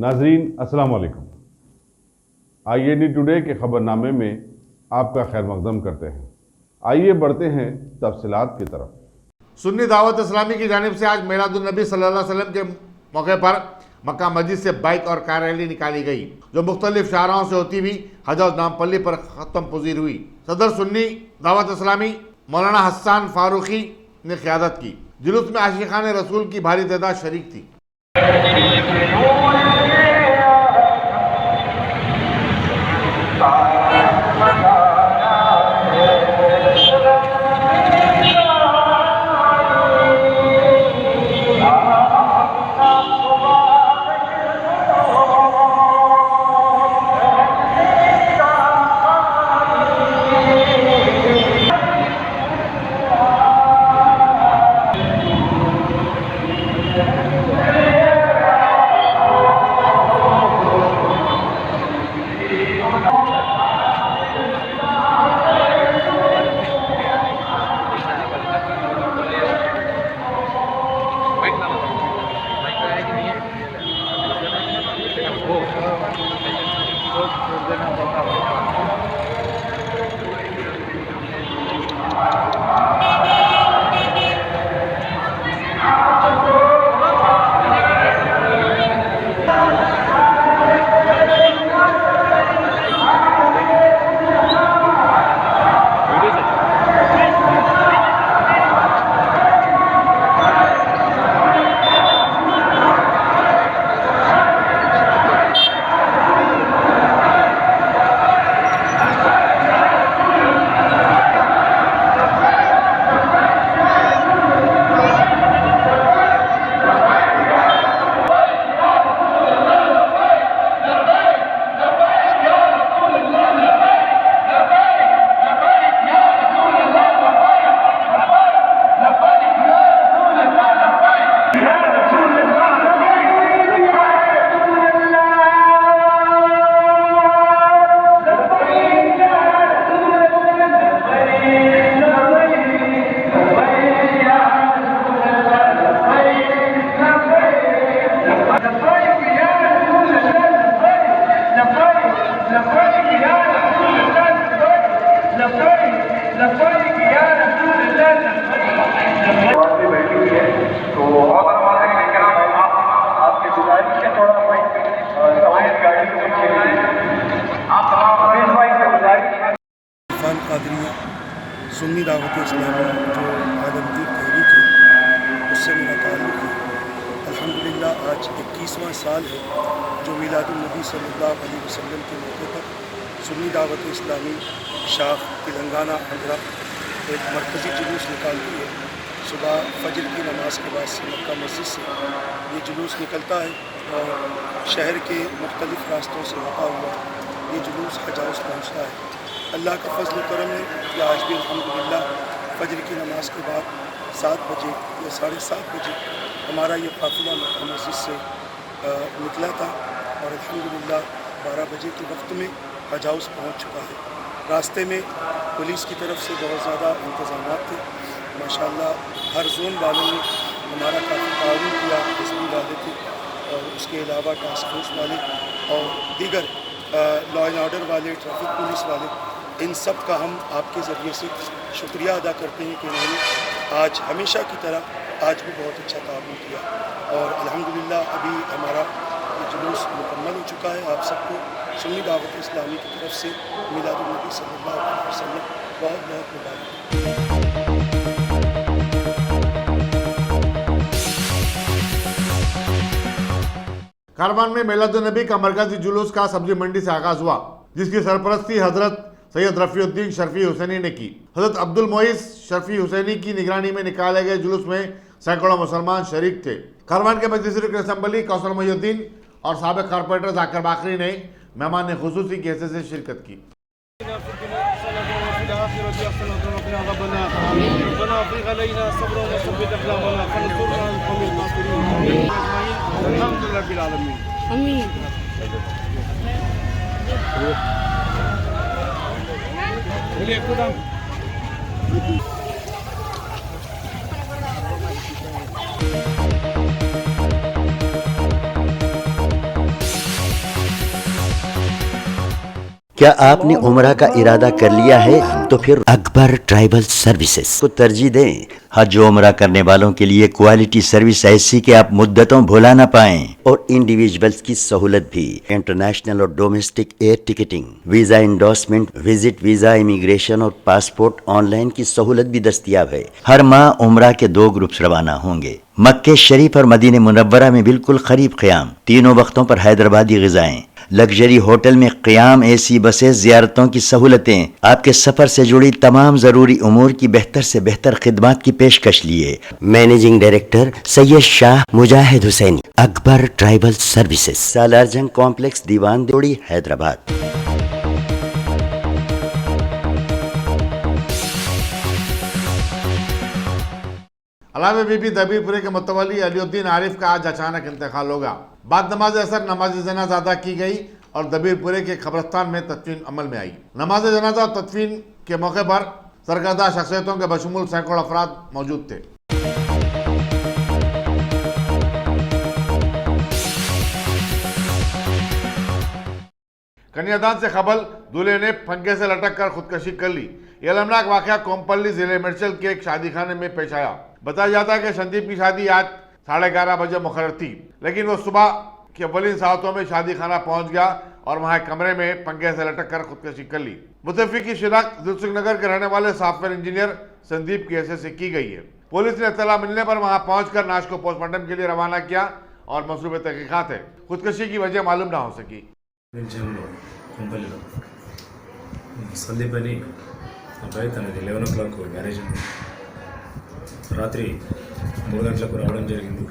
नाजरीन अस्सलाम वालेकुम। IAD टुडे के खबरनामे में आपका खैर मकदम करते हैं। आइए बढ़ते हैं तफसीलात की तरफ। सुन्नी दावत इस्लामी की जानिब से आज मिलादुन नबी सल्लल्लाहु अलैहि वसल्लम के मौके पर मक्का मस्जिद से बाइक और कार रैली निकाली गई, जो मुख्तलिफ शाहराहों से होती हुई हजरत नामपल्ली पर खत्म पुजीर हुई। सदर सुन्नी दावत इस्लामी मौलाना हसन फारूकी ने क़यादत की। जुलूस में आशिकान रसूल की भारी तादाद शरीक थी। सुन्नी दावत इस्लामी जो आलमगीर तहरीक है उससे मेरा ताल्लुक़ है। अल्हम्दुलिल्लाह आज 21वां साल है जो मिलादुन नबी सल्लल्लाहु अलैहि वसल्लम के मौके पर सुन्नी दावत इस्लामी शाख तेलंगाना आंध्रा एक मरकज़ी जुलूस निकालती है। सुबह फजर की नमाज के बाद से मक्का मस्जिद से ये जुलूस निकलता है और शहर के मुख्तलिफ़ रास्तों से होता हुआ ये जुलूस हज हाउस पहुँचता है। अल्लाह का फजल करम है कि आज भी अल्हम्दुलिल्लाह फजर की नमाज के बाद 7 बजे या 7:30 बजे हमारा ये काफ़िला मक्का मस्जिद से निकला था और अल्हम्दुलिल्लाह 12 बजे के वक्त में हज हाउस पहुँच चुका है। रास्ते में पुलिस की तरफ से बहुत ज़्यादा इंतज़ाम थे। माशाअल्लाह हर जोन वालों ने हमारा काफ़ी ताउन किया। एसपी वाले थे और उसके अलावा टास्क फोर्स वाले और दीगर लॉ एंड ऑर्डर वाले, ट्रैफिक पुलिस वाले, इन सब का हम आपके ज़रिए से शुक्रिया अदा करते हैं कि उन्होंने आज हमेशा की तरह आज भी बहुत अच्छा ताउन किया और अल्हम्दुलिल्लाह अभी हमारा जुलूस मुकम्मल हो चुका है। आप सबको सुन्नी दावत इस्लामी की तरफ से मिलादुन नबी सल्लल्लाहु अलैहि वसल्लम बहुत बहुत मुबारक। कारवान में मिलादुन नबी का मरकजी जुलूस का सब्जी मंडी से आगाज हुआ, जिसकी सरपरस्ती हजरत सैयद रफ़ीउद्दीन शर्फी हुसैनी ने की। हजरत अब्दुल मोइस शर्फी हुसैनी की निगरानी में निकाले गए जुलूस में सैकड़ों मुसलमान शरीक थे। कारवान के मजलिस रुकन असम्बली कौसर मोहिउद्दीन और साबिक कारपोरेटर जाकिर बाकरी ने मेहमान खुसूसी की हैसियत से शिरकत की। क्या आपने उम्रा का इरादा कर लिया है? तो फिर अकबर ट्राइबल सर्विसेज को तरजीह दें। हज उम्रा करने वालों के लिए क्वालिटी सर्विस ऐसी कि आप मुद्दतों भुला ना पाएं, और इंडिविजुअल्स की सहूलत भी। इंटरनेशनल और domestic air ticketing, visa endorsement, visit visa, immigration और पासपोर्ट ऑनलाइन की सहूलत भी दस्तयाब है। हर माह उम्रा के 2 ग्रुप्स रवाना होंगे। मक्के शरीफ और मदीने मुनव्वरा में बिल्कुल करीब क़याम, तीनों वक्तों पर हैदराबादी ग़िज़ाएं, लग्जरी होटल में क़याम, एसी बसें, ज़ियारतों की सहूलतें, आपके सफ़र से जुड़ी तमाम ज़रूरी उमूर की बेहतर से बेहतर खिदमात की पेशकश लिए। Managing director Syed Shah Mujahid Hussaini, Akbar tribal services, Salarjung complex, Diwan Devdi, Hyderabad. अलावे बीबी दबीरपुरे के मुतवली अलीउद्दीन आरिफ का आज अचानक इंतकाल होगा। बाद नमाज असर नमाज जनाजा अदा की गई और दबीरपुरे के कब्रस्तान में तदफीन अमल में आई। नमाज जनाजा और तदफीन के मौके पर सरकर्दा शख्सियतों के बशमूल सैकड़ों अफराद मौजूद थे। कन्यादान से खबल, दूल्हे ने पंखे से लटक कर खुदकशी कर ली। यह अलमनाक वाकया कोम्पल्ली जिले मिर्चल के एक शादी खाने में पेश आया। बताया जाता है कि संदीप की शादी आज 11:30 बजे मुकर्रर थी, लेकिन वो सुबह के अव्वलीन सातों में शादी खाना पहुंच गया और वहां कमरे में पंखे से लटक कर खुदकशी कर ली। मुतफ़ी की शिनाख्त दिलसुख नगर के रहने वाले सॉफ्टवेयर इंजीनियर संदीप की हैसियत से की गई है। पुलिस ने इत्तला मिलने पर वहां पहुंचकर लाश को पोस्टमार्टम के लिए रवाना किया और मसरूफ़ तहक़ीक़ात है। खुदकशी की वजह मालूम ना हो सकी। కొంపల్లిలో సందీప్ అని అబ్బాయి తనది 11 o'clock మ్యారేజ్ ఉంది. రాత్రి 3 గంటలకు రావడం జరిగింది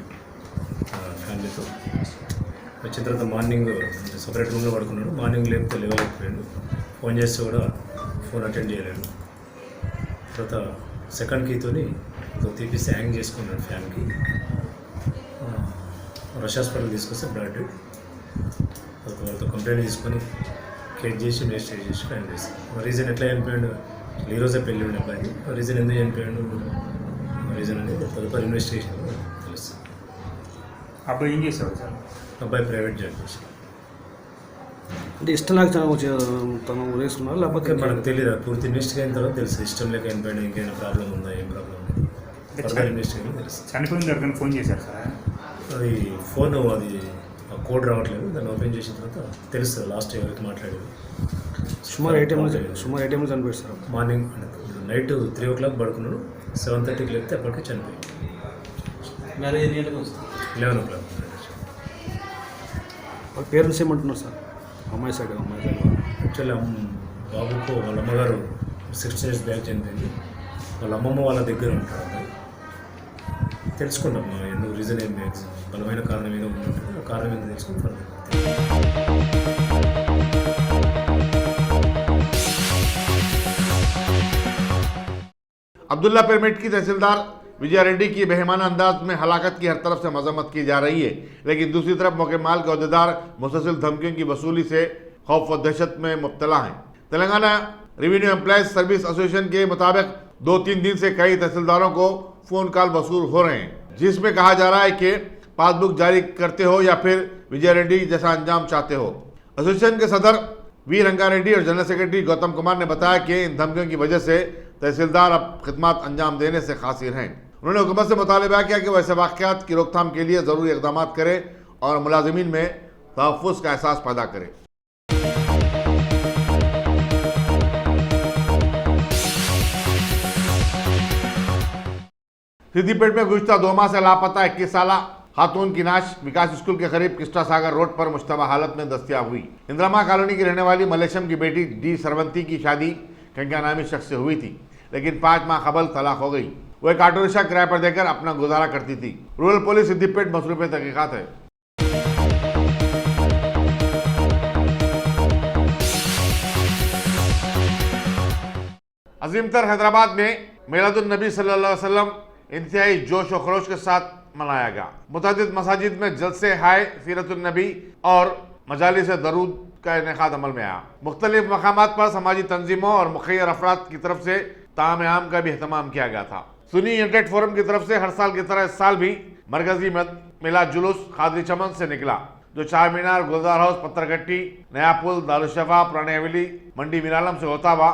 ఫ్యామిలీతో. వచ్చిన తర్వాత మార్నింగ్ సపరేట్ రూమ్లో పడుకున్నాడు. మార్నింగ్ లేకపోతే లేవలేకపోయాడు. ఫోన్ చేస్తే కూడా ఫోన్ అటెండ్ చేయలేడు. తర్వాత సెకండ్ కీతోని తీపిస్తే హ్యాంగ్ చేసుకున్నాడు ఫ్యాన్కి. రష్ హాస్పిటల్ తీసుకొస్తే బ్లడ్ వాళ్ళతో కంప్లైంట్ తీసుకొని కేట్ చేసి ఇన్వెస్టిగేట్ చేసి ఫైన్ చేస్తాం. రీజన్ ఎట్లా చనిపోయాడు, ఈరోజే పెళ్ళి ఉండే అబ్బాయి, రీజన్ ఎందుకు చనిపోయాడు, రీజన్ అనేది తదుపరి ఇన్వెస్టిగేషన్ తెలుస్తుంది. అబ్బాయి ఏం చేసేవాడు సార్? అబ్బాయి ప్రైవేట్ జాబ్ చేసి. అంటే ఇష్టం లేక తను వేసుకున్నారు లేకపోతే మనకు తెలియదు. పూర్తి ఇన్వెస్టిగేషన్ అయిన తర్వాత తెలుసు. ఇష్టం లేక చనిపోయాడు, ఇంకేమైనా ప్రాబ్లం ఉందా, ఏం ప్రాబ్లం ఉంది, ఫర్దర్ ఇన్వెస్టిగేషన్ తెలుస్తుంది. చనిపోయిన దగ్గర ఫోన్ చేశారు సార్? అది ఫోన్ అది కోడ్ రావట్లేదు. దాన్ని ఓపెన్ చేసిన తర్వాత తెలుస్తుంది లాస్ట్ ఎవరికి మాట్లాడేది. సుమారు ఏ టైంలో చనిపోయారు సార్? మార్నింగ్ నైట్ 3 o'clock పడుకున్నాడు. 7:30కి లేకపోతే అప్పటికే చనిపోయాడు. 11 o'clock. వాళ్ళ పేరెంట్స్ ఏమంటున్నారు సార్? అమ్మాయి సైడ్ యాక్చువల్లీ బాబుకు వాళ్ళ అమ్మగారు 6 years బ్యాక్ చనిపోయింది. వాళ్ళ అమ్మమ్మ వాళ్ళ దగ్గర ఉంటారు. అబ్బాయి తెలుసుకున్నాం ఎందుకు రీజన్ ఏం బలమైన కారణం ఏదో ఉన్నట్టు. ఆ కారణం ఏదో తెలుసుకుని ఫర్దర్. अब्दुल्ला पिरामिड की तहसीलदार विजया रेड्डी की बेहमाना अंदाज में हलाकत की हर तरफ से मजम्मत की जा रही है, लेकिन दूसरी तरफ मौके माल के अहदेदार मुसलसल धमकियों की वसूली से खौफ व दहशत में मुब्तला हैं। Telangana revenue employees service association के मुताबिक 2-3 दिन से कई तहसीलदारों को फ़ोन कॉल वसूल हो रहे हैं, जिसमें कहा जा रहा है कि पासबुक जारी करते हो या फिर विजय रेड्डी जैसा अंजाम चाहते हो। एसोसिएशन के सदर वी रंगा रेड्डी और जनरल सेक्रेटरी गौतम कुमार ने बताया कि इन धमकियों की वजह से तहसीलदार अब खिदमत अंजाम देने से खासिर हैं। उन्होंने हुकूमत से मुतालबा किया कि वह ऐसे वाक़यात की रोकथाम के लिए ज़रूरी इक़दाम करे और मुलाजिमीन में तहफ़्फ़ुज़ का एहसास पैदा करे। सिद्दीपेट में गुज़िश्ता 2 माह से लापता 21 साला खातून की नाश विकास स्कूल के करीब किस्टा सागर रोड पर मुश्तबा हालत में दस्तयाब हुई। इंदिरामा कॉलोनी की रहने वाली मलेशम की बेटी डी सरवंती की शादी कंका नामी शख्स से हुई थी, लेकिन 5 माह कबल तलाक हो गई। वो एक ऑटो रिक्शा किराए पर देकर अपना गुजारा करती थी। रूरल पुलिस सिद्दीपेट मसरूफ़ तहक़ीक़ात है। अजीमतर हैदराबाद में मिलादुन नबी सल्लल्लाहु अलैहि वसल्लम इंतहाई जोश व खरोश के साथ मनाया गया। मुतअद्दिद मसाजिद में जलसे हाय सीरतुन नबी और मजालिस दरूद का इनेकाद अमल में आया। मुख्तलिफ मकामात पर समाजी तंजीमों और मुखैर अफराद की तरफ से ताम आम का भी एहतमाम किया गया था। सुन्नी यूनाइटेड फोरम की तरफ से हर साल की तरह इस साल भी मरकजी मिलाद जुलूस कादरी चमन से निकला। जो चार मीनार, गुलजार हाउस, पत्थरगट्टी, नया पुल, दारुशफा, पुरानी हवेली, मंडी मीरालम से होता हुआ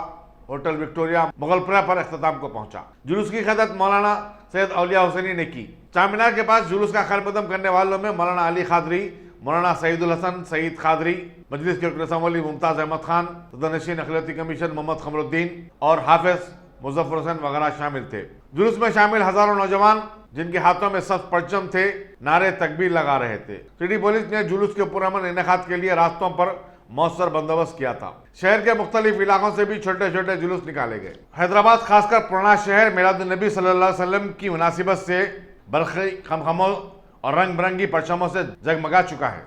होटल विक्टोरिया, मुगलपुरा पर अख्ताम को पहुंचा। जुलूस की क़यादत मौलाना सैयद औलिया हुसैनी ने की। चार मीनार के पास जुलूस का खैरमकदम करने वालों में मौलाना अली खादरी, मौलाना सईदुल हसन सईद खादरी, मजलिस के असम्बली मुमताज अहमद खान, सदरनशीन अखिलती कमीशन मोहम्मद खमरुद्दीन और हाफिज मुजफ्फर हुसैन वगैरह शामिल थे। जुलूस में शामिल हजारों नौजवान जिनके हाथों में सख्त परचम थे, नारे तकबीर लगा रहे थे। सिटी पुलिस ने जुलूस के पुरअमन इनेकाद के लिए रास्तों पर मौसर बंदोबस्त किया था। शहर के मुख्तलिफ इलाकों से भी छोटे छोटे जुलूस निकाले गए। हैदराबाद, खासकर पुराना शहर मिलादुन नबी सल्लल्लाहु अलैहि वसल्लम की मुनासिबत से बरखी खमखमों और रंग बिरंगी परचमों से जगमगा चुका है।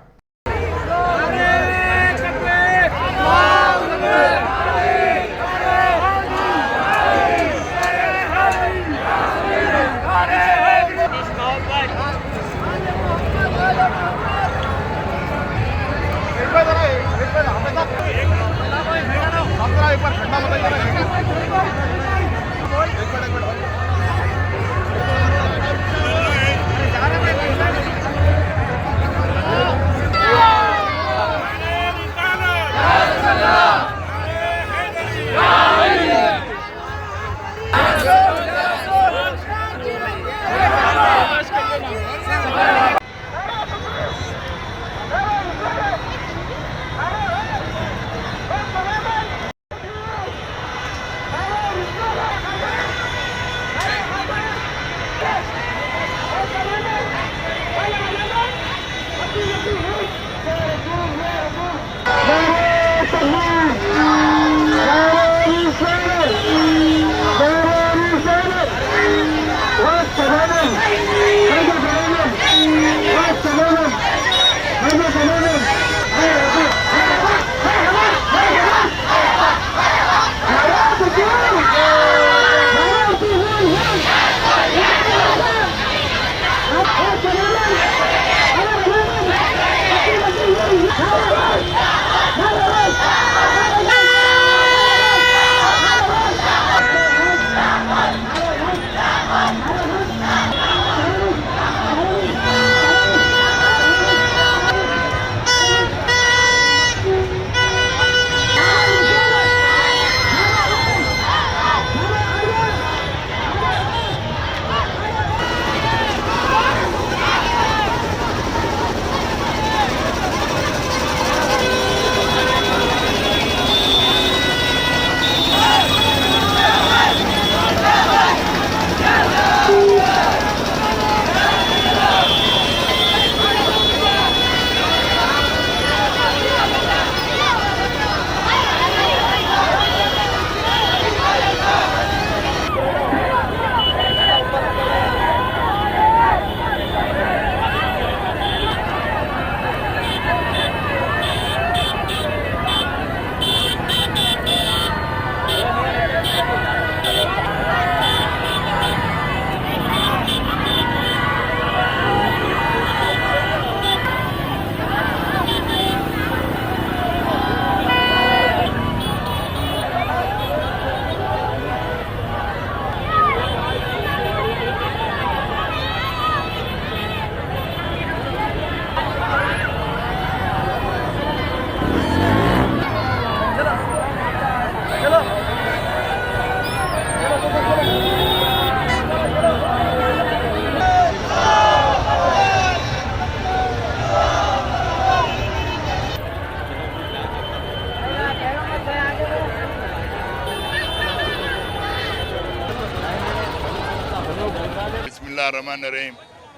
बिस्मिल्लाहिर्रहमानिर्रहीम।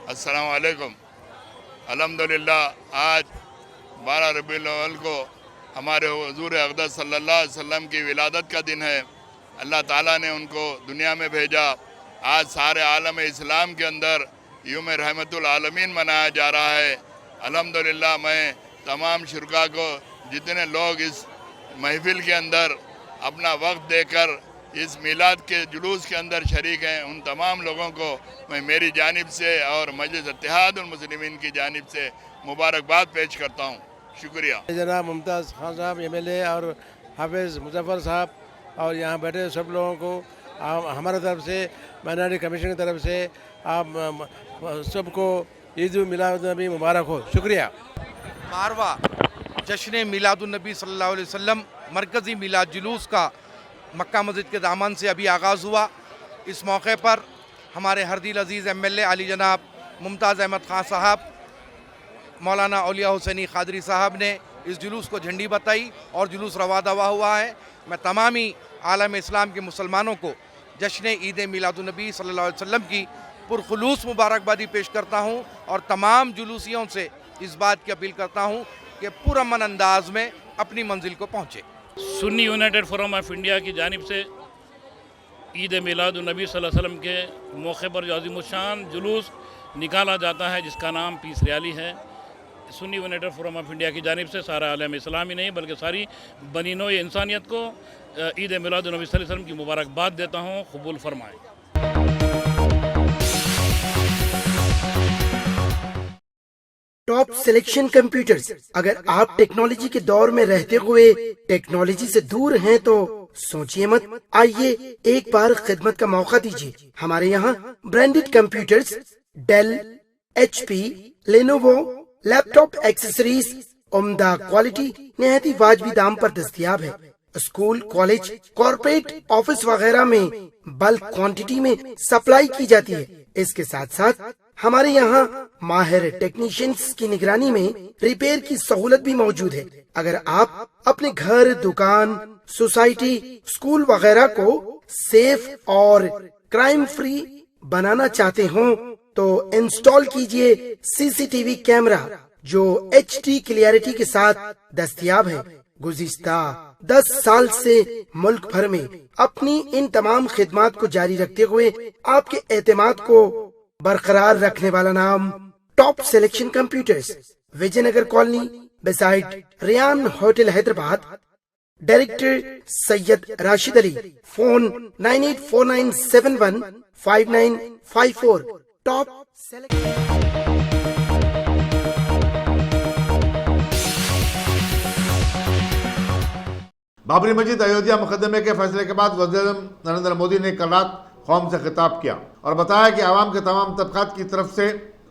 अस्सलाम वालेकुम। अल्हम्दुलिल्लाह आज 12 रबीउल अव्वल को हमारे हुजूर अक़दस सल्लल्लाहु अलैहि वसल्लम की विलादत का दिन है। अल्लाह ताला ने उनको दुनिया में भेजा। आज सारे आलम इस्लाम के अंदर यौम रहमतुल आलमीन मनाया जा रहा है। अल्हम्दुलिल्लाह मैं तमाम शुरका को, जितने लोग इस महफिल के अंदर अपना वक्त देकर इस मिलाद के जुलूस के अंदर शरीक हैं, उन तमाम लोगों को मैं मेरी जानिब से और मजलिस इत्तेहादुल मुस्लिमीन की जानिब से मुबारकबाद पेश करता हूँ। शुक्रिया। जनाब मुमताज़ खान साहब MLA और हाफिज़ मुजफ्फर साहब और यहाँ बैठे सब लोगों को हमारे तरफ से, माइनॉरिटी कमीशन की तरफ से आप सबको ईद मिलाद नबी मुबारक हो। शुक्रिया। 12वां जश्न मिलादुन्नबी सल्लल्लाहु अलैहि वसल्लम मरकज़ी मिलाद जुलूस का मक्का मस्जिद के दामन से अभी आगाज़ हुआ। इस मौके पर हमारे हरदिल अजीज़ MLA आली जनाब मुमताज़ अहमद ख़ान साहब, मौलाना औलिया हुसैनी क़ादरी साहब ने इस जुलूस को झंडी बताई और जुलूस रवा दवा हुआ है। मैं तमामी आलम इस्लाम के मुसलमानों को जश्न ईद मिलादुन्नबी सल्लल्लाहु अलैहि वसल्लम की पुरखुलूस मुबारकबादी पेश करता हूँ और तमाम जुलूसियों से इस बात की अपील करता हूँ कि पुरअमन अंदाज में अपनी मंजिल को पहुँचे। Sunni United forum of India की जानिब से ईद मिलादुन्नबी सल्लल्लाहु अलैहि वसल्लम के मौके पर जो अज़ीमुश्शान जुलूस निकाला जाता है, जिसका नाम पीस रैली है, Sunni United forum of India की जानिब से सारा आलम इस्लाम ही नहीं बल्कि सारी बनी नौ इंसानियत को ईद मिलादुन्नबी सल्लल्लाहु अलैहि वसल्लम की मुबारकबाद देता हूँ। कबूल फरमाएँ। Top selection computers. अगर आप टेक्नोलॉजी के दौर में रहते हुए टेक्नोलॉजी से दूर हैं तो सोचिए मत, आइए एक बार खिदमत का मौका दीजिए। हमारे यहाँ branded computers Dell, HP, Lenovo, laptop accessories उम्दा क्वालिटी निहायती वाजबी दाम पर दस्तयाब है। स्कूल, कॉलेज, कॉर्पोरेट, ऑफिस वगैरह में बल्क क्वांटिटी में सप्लाई की जाती है। इसके साथ साथ हमारे यहाँ माहिर टेक्नीशियंस की निगरानी में रिपेयर की सहूलत भी मौजूद है। अगर आप अपने घर, दुकान, सोसाइटी, स्कूल वगैरह को सेफ और क्राइम फ्री बनाना चाहते हो तो इंस्टॉल कीजिए CCTV कैमरा जो HD क्लियरिटी के साथ दस्तयाब है। गुज़िश्ता 10 साल से मुल्क भर में अपनी इन तमाम खिदमात को जारी रखते हुए आपके एतमाद को बरकरार रखने वाला नाम top selection computers, Vijayanagar colony beside Riyan hotel Hyderabad. Director Syed Rashid Ali. Phone 9849715954। Top Babri Masjid Ayodhya मुकदमे के फैसले के बाद वज़ीर-ए-आज़म नरेंद्र मोदी ने कल रात कौम से खिताब किया और बताया कि आवाम के तमाम तबकात की तरफ से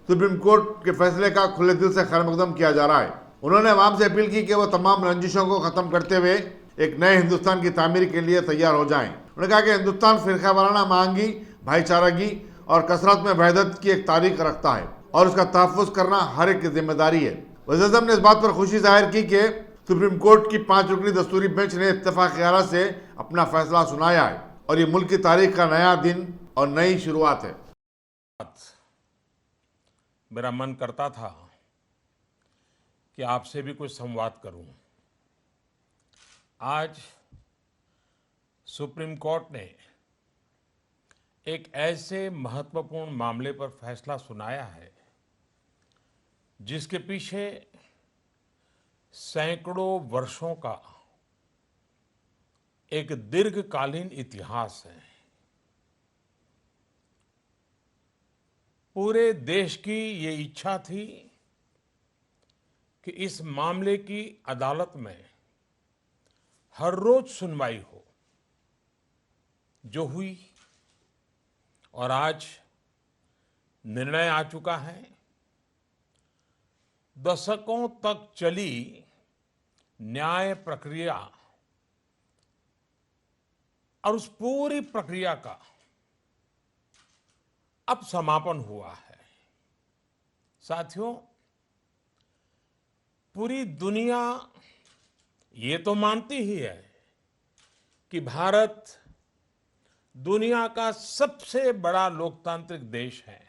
सुप्रीम कोर्ट के फैसले का खुले दिल से खैर मकदम किया जा रहा है। उन्होंने आवाम से अपील की कि वो तमाम रंजिशों को खत्म करते हुए एक नए हिंदुस्तान की तामीर के लिए तैयार हो जाएं। उन्होंने कहा कि हिंदुस्तान फिरका वाराना, महंगी, भाईचारागी और कसरत में वहदत की एक तारीख रखता है और उसका तहफ़्फ़ुज़ करना हर एक की जिम्मेदारी है। वज़ीर-ए-आज़म ने इस बात पर खुशी जाहिर की कि सुप्रीम कोर्ट की 5 रुकनी दस्तूरी बेंच ने इत्तेफ़ाक़-ए-आरा से अपना फैसला सुनाया है और ये मुल्क की तारीख का नया दिन और नई शुरुआत है। मेरा मन करता था कि आपसे भी कुछ संवाद करूं। आज सुप्रीम कोर्ट ने एक ऐसे महत्वपूर्ण मामले पर फैसला सुनाया है जिसके पीछे सैकड़ों वर्षों का एक दीर्घकालीन इतिहास है। पूरे देश की ये इच्छा थी कि इस मामले की अदालत में हर रोज सुनवाई हो, जो हुई और आज निर्णय आ चुका है। दशकों तक चली न्याय प्रक्रिया और उस पूरी प्रक्रिया का अब समापन हुआ है। साथियों, पूरी दुनिया ये तो मानती ही है कि भारत दुनिया का सबसे बड़ा लोकतांत्रिक देश है।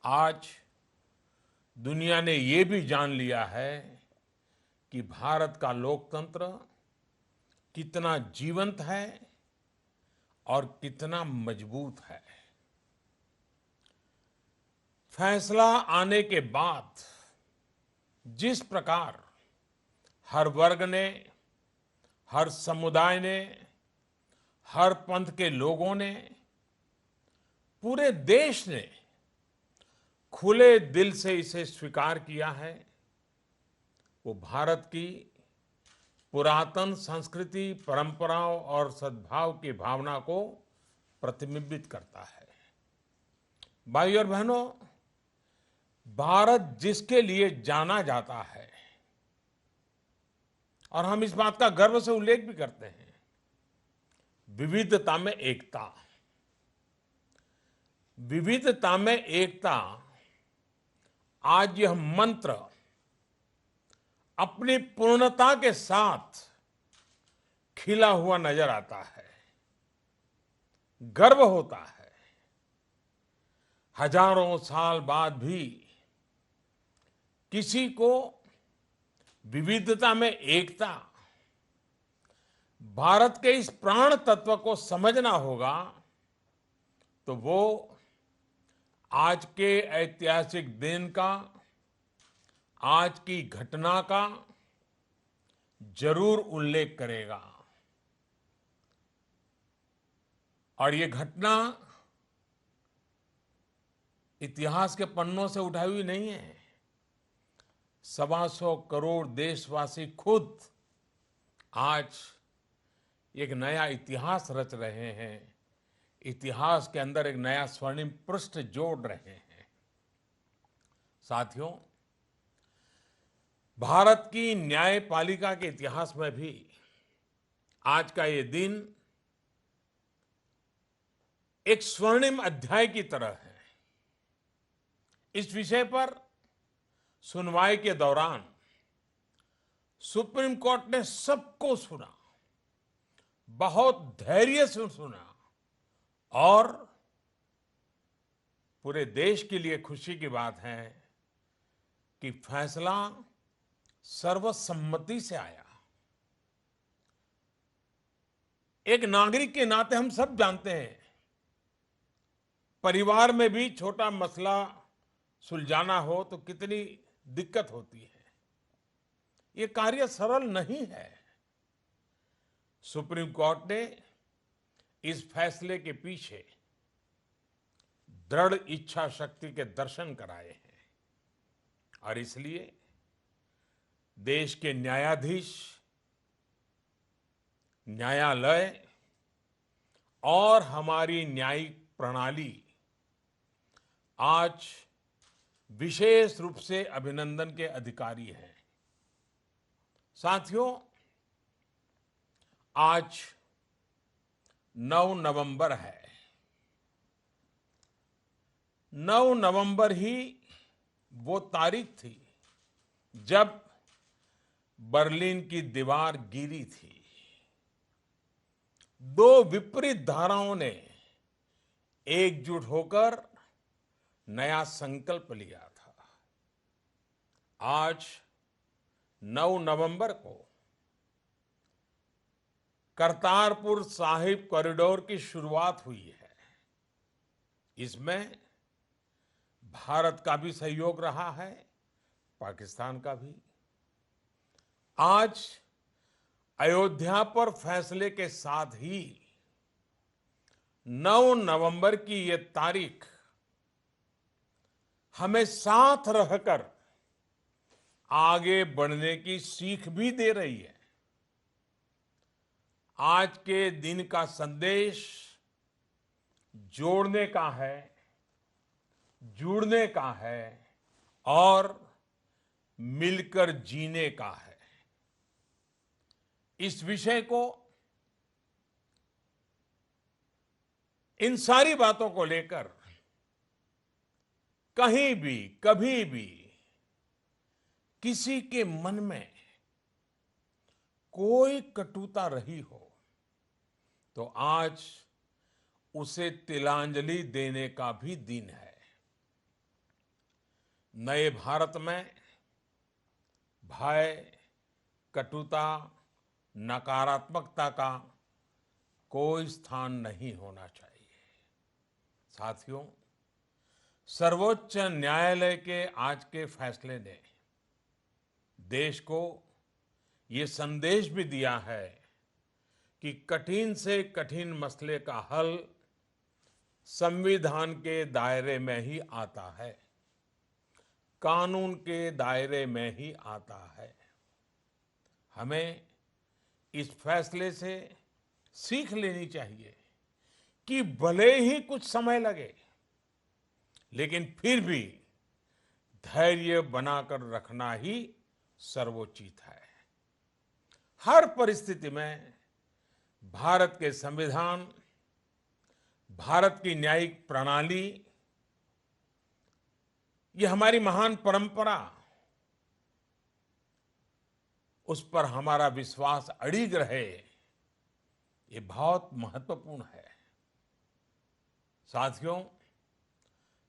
आज दुनिया ने ये भी जान लिया है कि भारत का लोकतंत्र कितना जीवंत है और कितना मजबूत है। फैसला आने के बाद जिस प्रकार हर वर्ग ने, हर समुदाय ने, हर पंथ के लोगों ने, पूरे देश ने खुले दिल से इसे स्वीकार किया है, वो भारत की पुरातन संस्कृति, परंपराओं और सद्भाव की भावना को प्रतिबिंबित करता है। भाइयों और बहनों, भारत जिसके लिए जाना जाता है, और हम इस बात का गर्व से उल्लेख भी करते हैं, विविधता में एकता। विविधता में एकता, आज यह मंत्र अपनी पूर्णता के साथ खिला हुआ नजर आता है। गर्व होता है, हजारों साल बाद भी किसी को विविधता में एकता, भारत के इस प्राण तत्व को समझना होगा, तो वो आज के ऐतिहासिक दिन का, आज की घटना का जरूर उल्लेख करेगा। और ये घटना इतिहास के पन्नों से उठाई हुई नहीं है। 125 करोड़ देशवासी खुद आज एक नया इतिहास रच रहे हैं। इतिहास के अंदर एक नया स्वर्णिम पृष्ठ जोड़ रहे हैं। साथियों, भारत की न्यायपालिका के इतिहास में भी आज का ये दिन एक स्वर्णिम अध्याय की तरह है। इस विषय पर सुनवाई के दौरान सुप्रीम कोर्ट ने सबको सुना, बहुत धैर्य से सुना, और पूरे देश के लिए खुशी की बात है कि फैसला सर्वसम्मति से आया। एक नागरिक के नाते हम सब जानते हैं, परिवार में भी छोटा मसला सुलझाना हो तो कितनी दिक्कत होती है। ये कार्य सरल नहीं है। सुप्रीम कोर्ट ने इस फैसले के पीछे दृढ़ इच्छा शक्ति के दर्शन कराए हैं, और इसलिए देश के न्यायाधीश, न्यायालय और हमारी न्यायिक प्रणाली आज विशेष रूप से अभिनंदन के अधिकारी हैं। साथियों, आज 9 नवंबर है। 9 नवंबर ही वो तारीख थी जब बर्लिन की दीवार गिरी थी। दो विपरीत धाराओं ने एकजुट होकर नया संकल्प लिया था। आज 9 नवंबर को करतारपुर साहिब कॉरिडोर की शुरुआत हुई है। इसमें भारत का भी सहयोग रहा है, पाकिस्तान का भी। आज अयोध्या पर फैसले के साथ ही 9 नवंबर की ये तारीख हमें साथ रहकर आगे बढ़ने की सीख भी दे रही है। आज के दिन का संदेश जोड़ने का है, जुड़ने का है और मिलकर जीने का है। इस विषय को, इन सारी बातों को लेकर कहीं भी, कभी भी किसी के मन में कोई कटुता रही हो तो आज उसे तिलांजलि देने का भी दिन है। नए भारत में भय, कटुता, नकारात्मकता का कोई स्थान नहीं होना चाहिए। साथियों, सर्वोच्च न्यायालय के आज के फैसले ने देश को ये संदेश भी दिया है कि कठिन से कठिन मसले का हल संविधान के दायरे में ही आता है, कानून के दायरे में ही आता है। हमें इस फैसले से सीख लेनी चाहिए कि भले ही कुछ समय लगे, लेकिन फिर भी धैर्य बनाकर रखना ही सर्वोचित है। हर परिस्थिति में भारत के संविधान, भारत की न्यायिक प्रणाली, ये हमारी महान परंपरा, उस पर हमारा विश्वास अड़िग रहे, ये बहुत महत्वपूर्ण है। साथियों,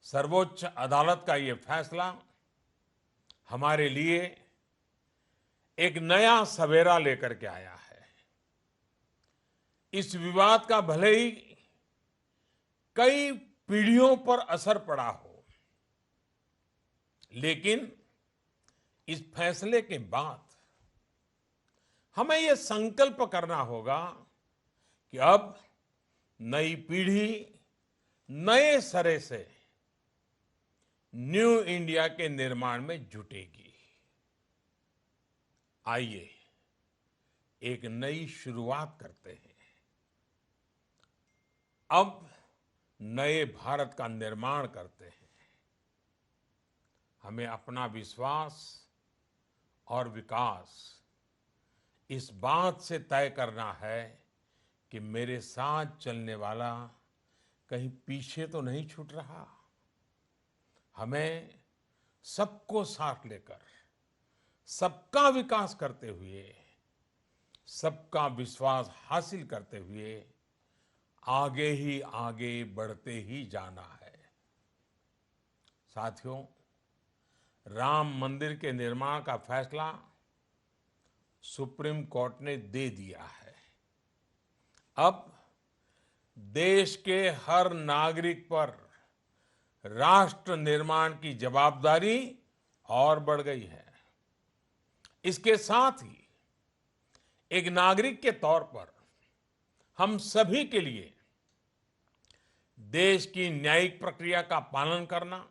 सर्वोच्च अदालत का ये फैसला हमारे लिए एक नया सवेरा लेकर के आया है। इस विवाद का भले ही कई पीढ़ियों पर असर पड़ा हो, लेकिन इस फैसले के बाद हमें यह संकल्प करना होगा कि अब नई पीढ़ी नए सिरे से न्यू इंडिया के निर्माण में जुटेगी। आइए एक नई शुरुआत करते हैं। अब नए भारत का निर्माण करते हैं। हमें अपना विश्वास और विकास इस बात से तय करना है कि मेरे साथ चलने वाला कहीं पीछे तो नहीं छूट रहा। हमें सबको साथ लेकर सबका विकास करते हुए, सबका विश्वास हासिल करते हुए आगे ही आगे बढ़ते ही जाना है। साथियों, राम मंदिर के निर्माण का फैसला सुप्रीम कोर्ट ने दे दिया है। अब देश के हर नागरिक पर राष्ट्र निर्माण की जवाबदारी और बढ़ गई है। इसके साथ ही एक नागरिक के तौर पर हम सभी के लिए देश की न्यायिक प्रक्रिया का पालन करना,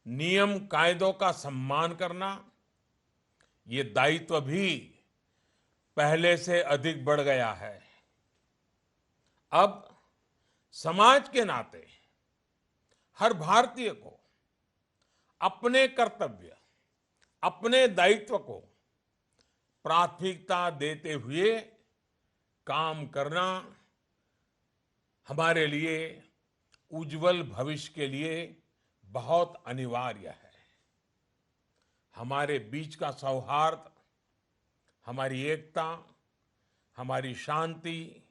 नियम कायदों का सम्मान करना, ये दायित्व भी पहले से अधिक बढ़ गया है। अब समाज के नाते हर भारतीय को अपने कर्तव्य, अपने दायित्व को प्राथमिकता देते हुए काम करना हमारे लिए उज्जवल भविष्य के लिए बहुत अनिवार्य है। हमारे बीच का सौहार्द, हमारी एकता, हमारी शांति,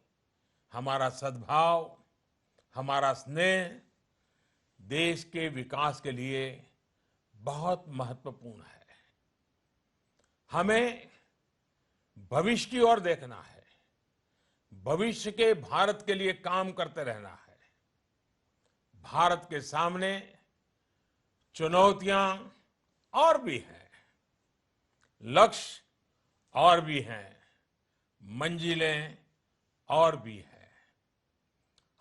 हमारा सद्भाव, हमारा स्नेह देश के विकास के लिए बहुत महत्वपूर्ण है। हमें भविष्य की ओर देखना है, भविष्य के भारत के लिए काम करते रहना है। भारत के सामने चुनौतियां और भी हैं, लक्ष्य और भी हैं, मंजिलें और भी हैं।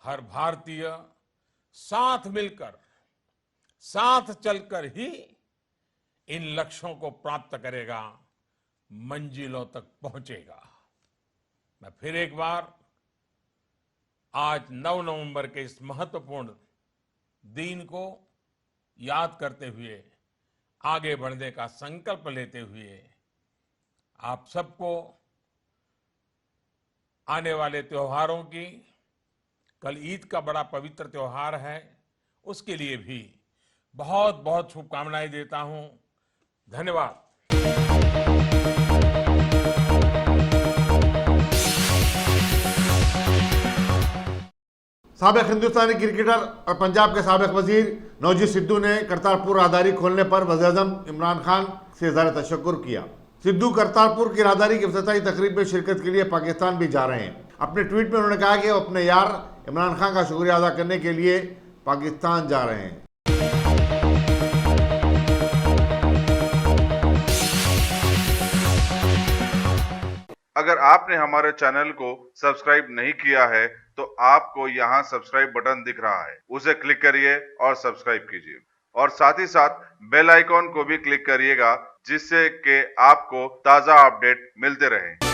हर भारतीय साथ मिलकर, साथ चलकर ही इन लक्ष्यों को प्राप्त करेगा, मंजिलों तक पहुंचेगा। मैं फिर एक बार आज 9 नवंबर के इस महत्वपूर्ण दिन को याद करते हुए, आगे बढ़ने का संकल्प लेते हुए आप सबको आने वाले त्योहारों की, कल ईद का बड़ा पवित्र त्योहार है, उसके लिए भी बहुत बहुत शुभकामनाएं देता हूं। धन्यवाद। साबिक हिंदुस्तानी क्रिकेटर और पंजाब के साबिक वजीर नवजीत सिद्धू ने करतारपुर राहदारी खोलने पर वज़ीर-ए-आज़म इमरान खान से इज़हार तशक्कुर किया। सिद्धू करतारपुर की राहदारी की इफ्तिताही तकरीब में शिरकत के लिए पाकिस्तान भी जा रहे हैं। अपने ट्वीट में उन्होंने कहा कि वो अपने यार इमरान खान का शुक्रिया अदा करने के लिए पाकिस्तान जा रहे हैं। अगर आपने हमारे चैनल को सब्सक्राइब नहीं किया है तो आपको यहाँ सब्सक्राइब बटन दिख रहा है, उसे क्लिक करिए और सब्सक्राइब कीजिए और साथ ही साथ बेल आइकॉन को भी क्लिक करिएगा, जिससे कि आपको ताज़ा अपडेट मिलते रहें।